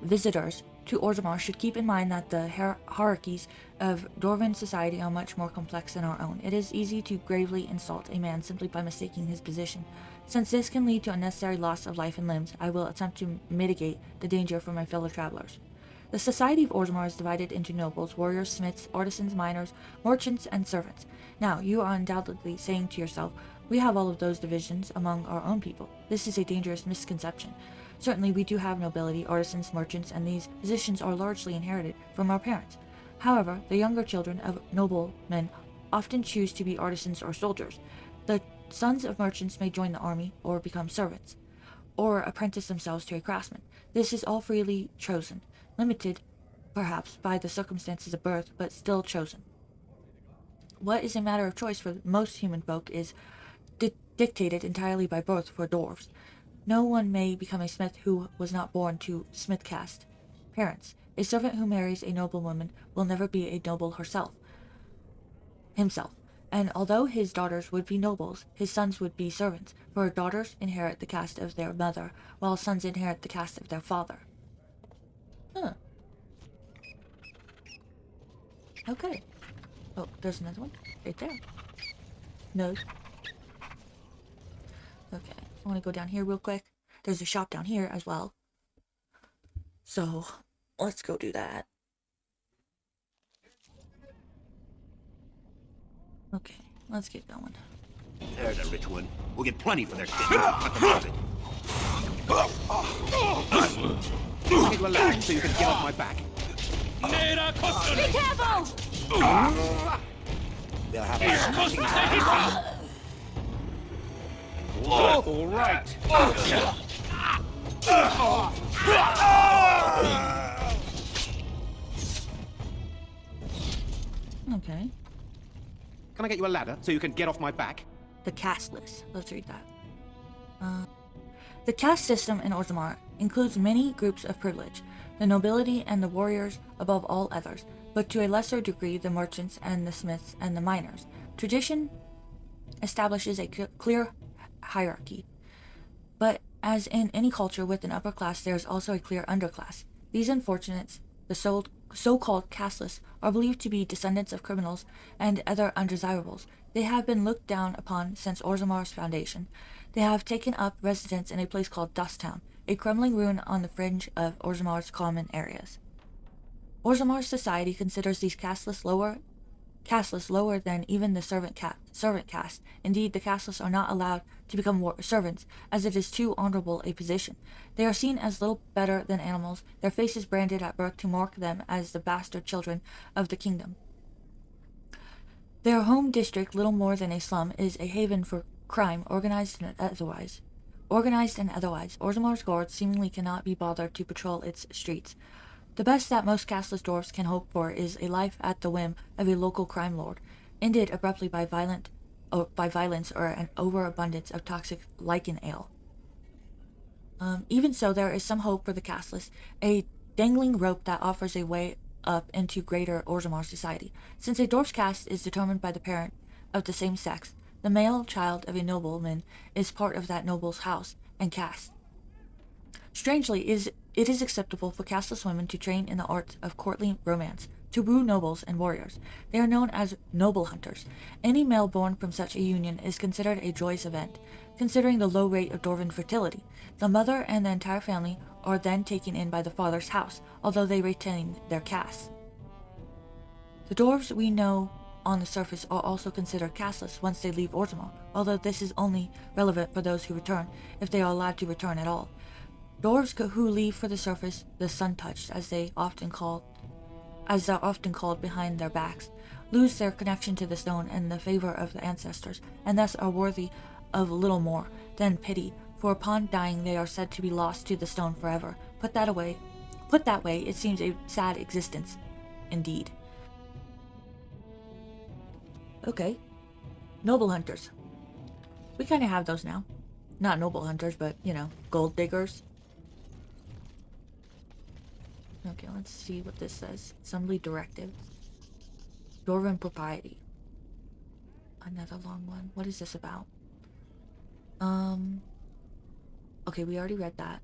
Visitors to Orzammar should keep in mind that the hierarchies of Dwarven society are much more complex than our own. It is easy to gravely insult a man simply by mistaking his position. Since this can lead to unnecessary loss of life and limbs, I will attempt to mitigate the danger for my fellow travelers. The society of Orzammar is divided into nobles, warriors, smiths, artisans, miners, merchants, and servants. Now, you are undoubtedly saying to yourself, We have all of those divisions among our own people. This is a dangerous misconception. Certainly we do have nobility, artisans, merchants, and these positions are largely inherited from our parents. However, the younger children of noblemen often choose to be artisans or soldiers. The sons of merchants may join the army or become servants, or apprentice themselves to a craftsman. This is all freely chosen, limited, perhaps, by the circumstances of birth, but still chosen. What is a matter of choice for most human folk is dictated entirely by birth for dwarves. No one may become a smith who was not born to smith caste parents. A servant who marries a noblewoman will never be a noble himself. And although his daughters would be nobles, his sons would be servants, for daughters inherit the caste of their mother, while sons inherit the caste of their father. Huh. Okay. Oh, there's another one. Right there. Nose. Okay, I want to go down here real quick. There's a shop down here as well. So, let's go do that. Okay, let's get going. There's a rich one. We'll get plenty for their shit. Cut them out of it. I'll give you a ladder so you can get off my back. Be careful! They'll have all right. Okay. Can I get you a ladder so you can get off my back? The caste list. Let's read that. The caste system in Orzammar includes many groups of privilege, the nobility and the warriors above all others, but to a lesser degree the merchants and the smiths and the miners. Tradition establishes a clear hierarchy. But as in any culture with an upper class, there is also a clear underclass. These unfortunates, the so-called casteless, are believed to be descendants of criminals and other undesirables. They have been looked down upon since Orzammar's foundation. They have taken up residence in a place called Dust Town, a crumbling ruin on the fringe of Orzammar's common areas. Orzammar's society considers these casteless lower than even the servant caste. Indeed, the casteless are not allowed to become servants, as it is too honorable a position. They are seen as little better than animals, their faces branded at birth to mark them as the bastard children of the kingdom. Their home district, little more than a slum, is a haven for crime, organized and otherwise. Orzammar's guards seemingly cannot be bothered to patrol its streets. The best that most casteless dwarfs can hope for is a life at the whim of a local crime lord, ended abruptly by violence or an overabundance of toxic lichen ale. Even so, there is some hope for the casteless, a dangling rope that offers a way up into greater Orzammar society. Since a dwarf's caste is determined by the parent of the same sex, the male child of a nobleman is part of that noble's house and caste. Strangely, it is acceptable for casteless women to train in the arts of courtly romance, to woo nobles and warriors. They are known as noble hunters. Any male born from such a union is considered a joyous event, considering the low rate of dwarven fertility. The mother and the entire family are then taken in by the father's house, although they retain their caste. The dwarves we know on the surface are also considered casteless once they leave Orzammar, although this is only relevant for those who return, if they are allowed to return at all. Dwarves who leave for the surface, the sun-touched, as they're often called behind their backs, lose their connection to the stone and the favor of the ancestors, and thus are worthy of little more than pity, for upon dying they are said to be lost to the stone forever. Put that way, it seems a sad existence, indeed. Okay. Noble hunters. We kind of have those now. Not noble hunters, but, gold diggers. Okay, let's see what this says. Assembly directive. Dwarven propriety. Another long one. What is this about? Okay, we already read that.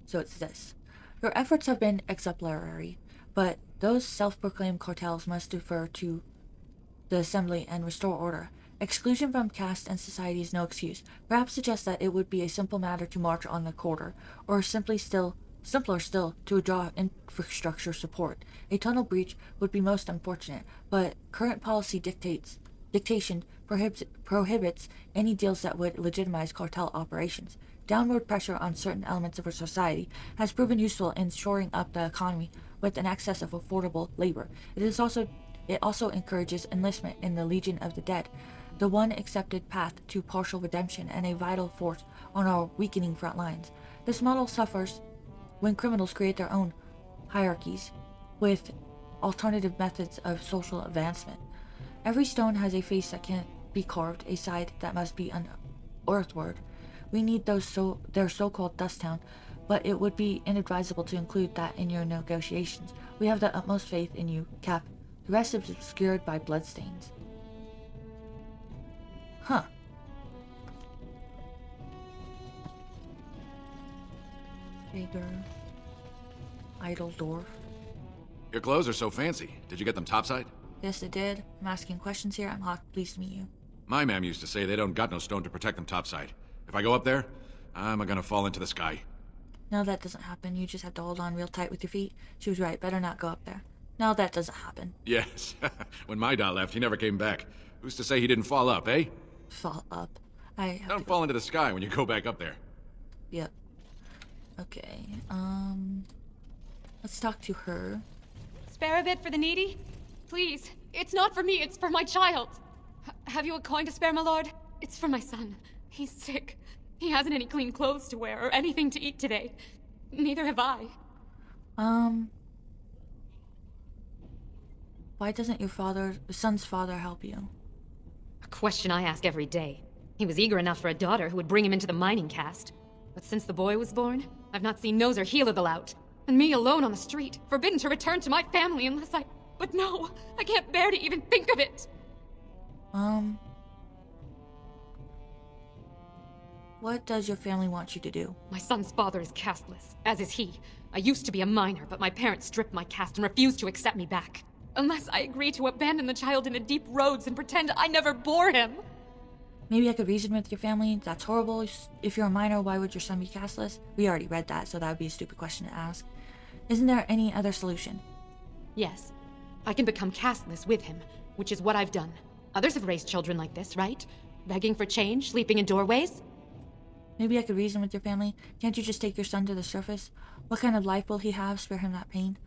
So it's this. Your efforts have been exemplary, but those self-proclaimed cartels must defer to the assembly and restore order. Exclusion from caste and society is no excuse. Perhaps suggest that it would be a simple matter to march on the quarter, or simpler still, to withdraw infrastructure support. A tunnel breach would be most unfortunate, but current policy dictates Dictation prohibits any deals that would legitimize cartel operations. Downward pressure on certain elements of our society has proven useful in shoring up the economy with an excess of affordable labor. It also encourages enlistment in the Legion of the Dead, the one accepted path to partial redemption and a vital force on our weakening front lines. This model suffers when criminals create their own hierarchies with alternative methods of social advancement. Every stone has a face that can't be carved, a side that must be unearthward. We need their so-called dust town, but it would be inadvisable to include that in your negotiations. We have the utmost faith in you, Cap. The rest is obscured by bloodstains. Huh. Bigger. Idle dwarf. Your clothes are so fancy. Did you get them topside? Yes, it did. I'm asking questions here. I'm pleased to meet you. My ma'am used to say they don't got no stone to protect them topside. If I go up there, I'm gonna fall into the sky. No, that doesn't happen. You just have to hold on real tight with your feet. She was right. Better not go up there. No, that doesn't happen. Yes. When my dad left, he never came back. Who's to say he didn't fall up, eh? Fall up. Don't fall into the sky when you go back up there. Yep. Okay, let's talk to her. Spare a bit for the needy? Please. It's not for me, it's for my child. Have you a coin to spare, my lord? It's for my son. He's sick. He hasn't any clean clothes to wear or anything to eat today. Neither have I. Why doesn't your son's father help you? A question I ask every day. He was eager enough for a daughter who would bring him into the mining caste. But since the boy was born, I've not seen nose or heel of the lout. And me alone on the street, forbidden to return to my family unless I... But no, I can't bear to even think of it. What does your family want you to do? My son's father is casteless, as is he. I used to be a miner, but my parents stripped my caste and refused to accept me back. Unless I agree to abandon the child in the deep roads and pretend I never bore him. Maybe I could reason with your family. That's horrible. If you're a minor, why would your son be casteless? We already read that, so that would be a stupid question to ask. Isn't there any other solution? Yes. I can become casteless with him, which is what I've done. Others have raised children like this, right? Begging for change, sleeping in doorways? Maybe I could reason with your family. Can't you just take your son to the surface? What kind of life will he have? Spare him that pain.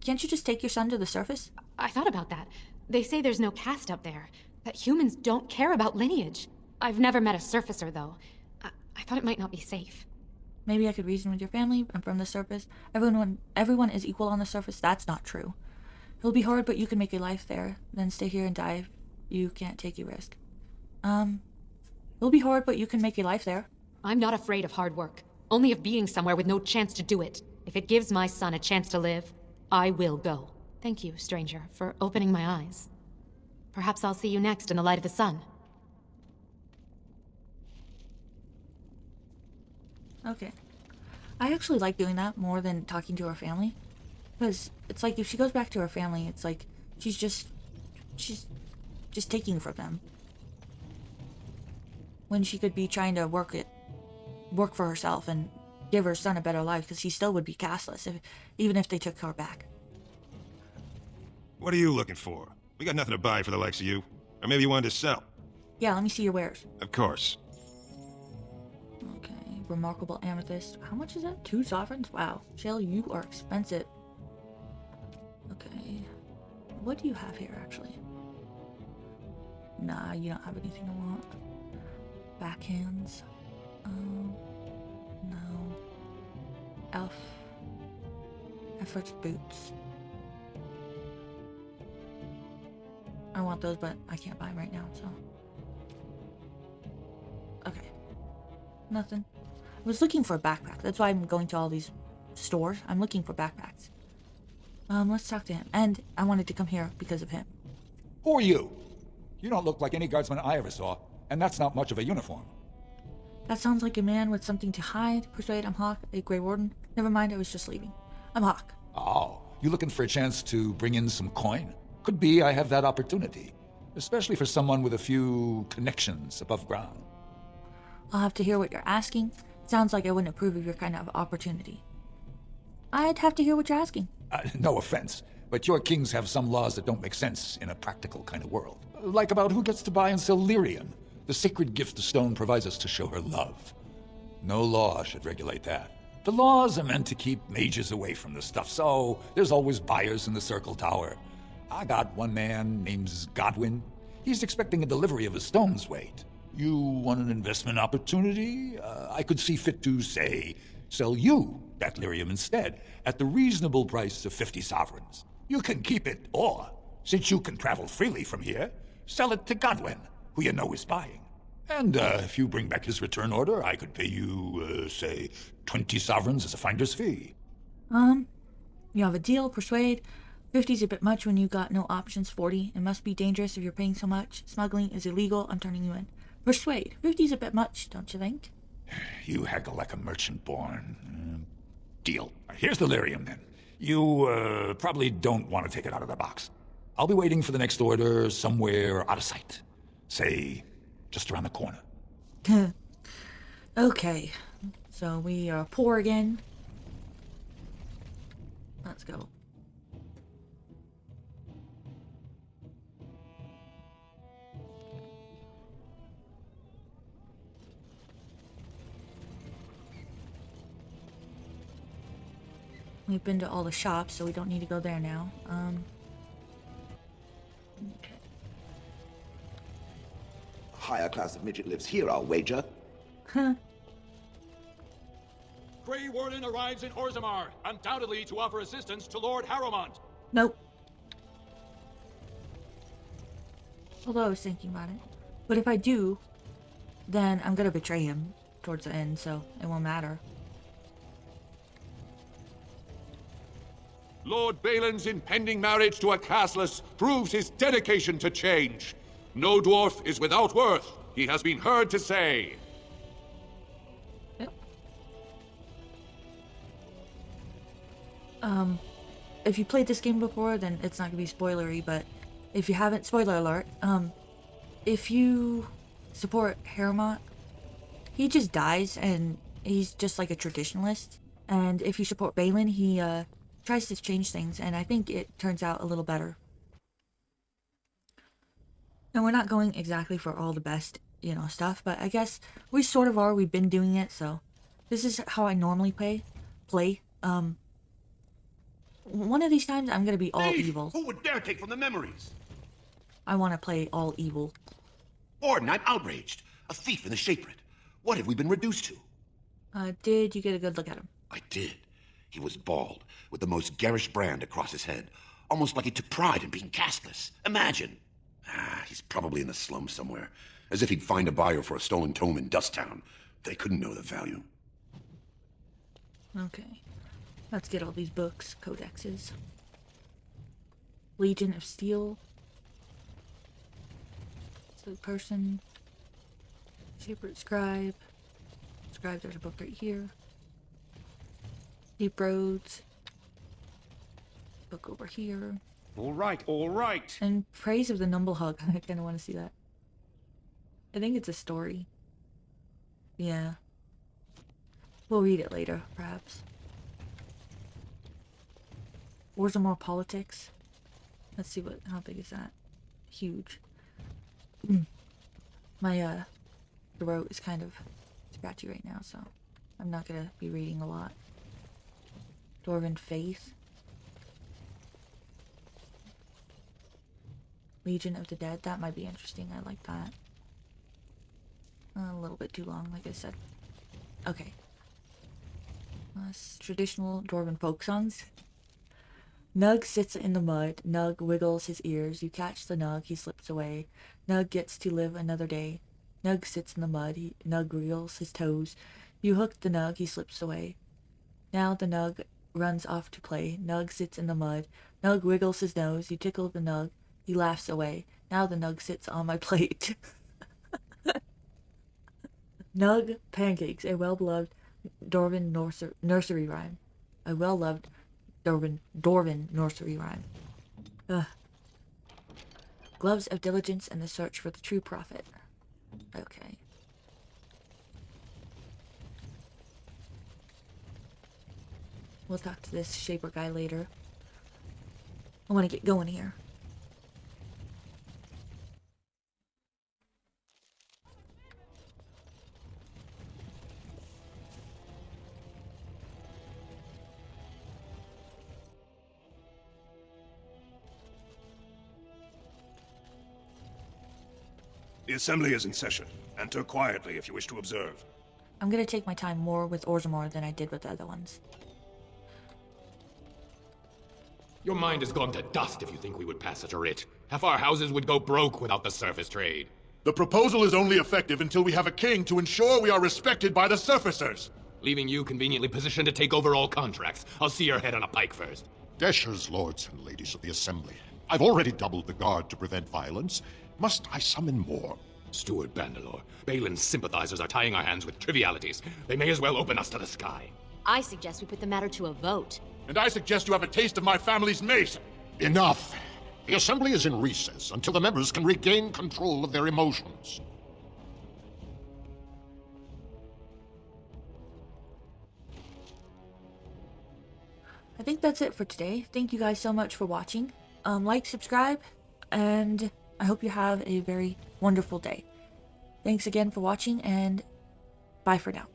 Can't you just take your son to the surface? I thought about that. They say there's no caste up there. That humans don't care about lineage. I've never met a surfacer, though. I thought it might not be safe. Maybe I could reason with your family. I'm from the surface. Everyone is equal on the surface. That's not true. It'll be hard, but you can make a life there. Then stay here and die if you can't take a risk. It'll be hard, but you can make a life there. I'm not afraid of hard work. Only of being somewhere with no chance to do it. If it gives my son a chance to live, I will go. Thank you, stranger, for opening my eyes. Perhaps I'll see you next in the light of the sun. Okay. I actually like doing that more than talking to her family. Because it's like if she goes back to her family, it's like she's just taking from them. When she could be trying to work for herself and give her son a better life, because he still would be casteless, even if they took her back. What are you looking for? We got nothing to buy for the likes of you. Or maybe you wanted to sell. Yeah, let me see your wares. Of course. Okay, remarkable amethyst. How much is that? 2 sovereigns? Wow. Shale, you are expensive. Okay. What do you have here, actually? Nah, you don't have anything I want. Backhands. No. Efforts boots. I want those, but I can't buy them right now, so. Okay. Nothing. I was looking for a backpack. That's why I'm going to all these stores. I'm looking for backpacks. Let's talk to him. And I wanted to come here because of him. Who are you? You don't look like any guardsman I ever saw, and that's not much of a uniform. That sounds like a man with something to hide. Persuade, I'm Hawk, a Grey Warden. Never mind, I was just leaving. I'm Hawk. Oh, you looking for a chance to bring in some coin? Could be I have that opportunity, especially for someone with a few connections above ground. I'll have to hear what you're asking. Sounds like I wouldn't approve of your kind of opportunity. I'd have to hear what you're asking. No offense, but your kings have some laws that don't make sense in a practical kind of world. Like about who gets to buy and sell lyrium, the sacred gift the stone provides us to show her love. No law should regulate that. The laws are meant to keep mages away from the stuff, so there's always buyers in the Circle Tower. I got one man named Godwin. He's expecting a delivery of a stone's weight. You want an investment opportunity? I could see fit to, say, sell you that lyrium instead, at the reasonable price of 50 sovereigns. You can keep it, or, since you can travel freely from here, sell it to Godwin, who you know is buying. And if you bring back his return order, I could pay you, say, 20 sovereigns as a finder's fee. You have a deal, persuade. 50's a bit much when you got no options. 40, it must be dangerous if you're paying so much. Smuggling is illegal, I'm turning you in. Persuade, 50's a bit much, don't you think? You haggle like a merchant born. Deal. Here's the lyrium, then. You probably don't want to take it out of the box. I'll be waiting for the next order somewhere out of sight. Say, just around the corner. Okay, so we are poor again. Let's go. We've been to all the shops, so we don't need to go there now. Okay. A higher class of midget lives here, I'll wager. Huh. Grey Warden arrives in Orzammar, undoubtedly to offer assistance to Lord Harrowmont. Nope. Although I was thinking about it. But if I do, then I'm gonna betray him towards the end, so it won't matter. Lord Balin's impending marriage to a castless proves his dedication to change. No dwarf is without worth, he has been heard to say. Yep. If you played this game before, then it's not gonna be spoilery, but if you haven't, spoiler alert, if you support Harrowmont, he just dies, and he's just like a traditionalist. And if you support Balin, he, tries to change things, and I think it turns out a little better. And we're not going exactly for all the best, you know, stuff, but I guess we sort of are. We've been doing it, so this is how I normally play. One of these times I'm gonna be all evil. Who would dare take from the memories? I want to play all evil. Warden, I'm outraged. A thief in the Shapered. What have we been reduced to? Did you get a good look at him? I did. He was bald, with the most garish brand across his head. Almost like he took pride in being castless. Imagine. He's probably in the slums somewhere. As if he'd find a buyer for a stolen tome in Dusttown. They couldn't know the value. Okay. Let's get all these books, codexes. Legion of Steel. So person. Shapered Scribe. Scribe, there's a book right here. Deep Roads. Book over here. All right, all right. And Praise of the Numble Hug. I kind of want to see that. I think it's a story. Yeah. We'll read it later, perhaps. Orzammar Politics. Let's see how big is that? Huge. My throat is kind of scratchy right now, so I'm not gonna be reading a lot. Dwarven Faith. Legion of the Dead. That might be interesting. I like that. A little bit too long, like I said. Okay. Traditional Dwarven folk songs. Nug sits in the mud. Nug wiggles his ears. You catch the Nug, he slips away. Nug gets to live another day. Nug sits in the mud. Nug wriggles his toes. You hook the Nug, he slips away. Now the Nug runs off to play. Nug sits in the mud. Nug wiggles his nose. You tickle the Nug, he laughs away. Now the Nug sits on my plate. Nug Pancakes, a well-beloved Dwarven nursery rhyme. A well-loved Dwarven nursery rhyme. Gloves of Diligence and the Search for the True Prophet. Okay. We'll talk to this Shaper guy later. I want to get going here. The assembly is in session. Enter quietly if you wish to observe. I'm gonna take my time more with Orzammar than I did with the other ones. Your mind has gone to dust if you think we would pass such a writ. Half our houses would go broke without the surface trade. The proposal is only effective until we have a king to ensure we are respected by the surfacers. Leaving you conveniently positioned to take over all contracts. I'll see your head on a pike first. Dashers, lords and ladies of the assembly, I've already doubled the guard to prevent violence. Must I summon more? Steward Bandalore, Balin's sympathizers are tying our hands with trivialities. They may as well open us to the sky. I suggest we put the matter to a vote. And I suggest you have a taste of my family's mace. Enough. The assembly is in recess until the members can regain control of their emotions. I think that's it for today. Thank you guys so much for watching. Like, subscribe, and I hope you have a very wonderful day. Thanks again for watching, and bye for now.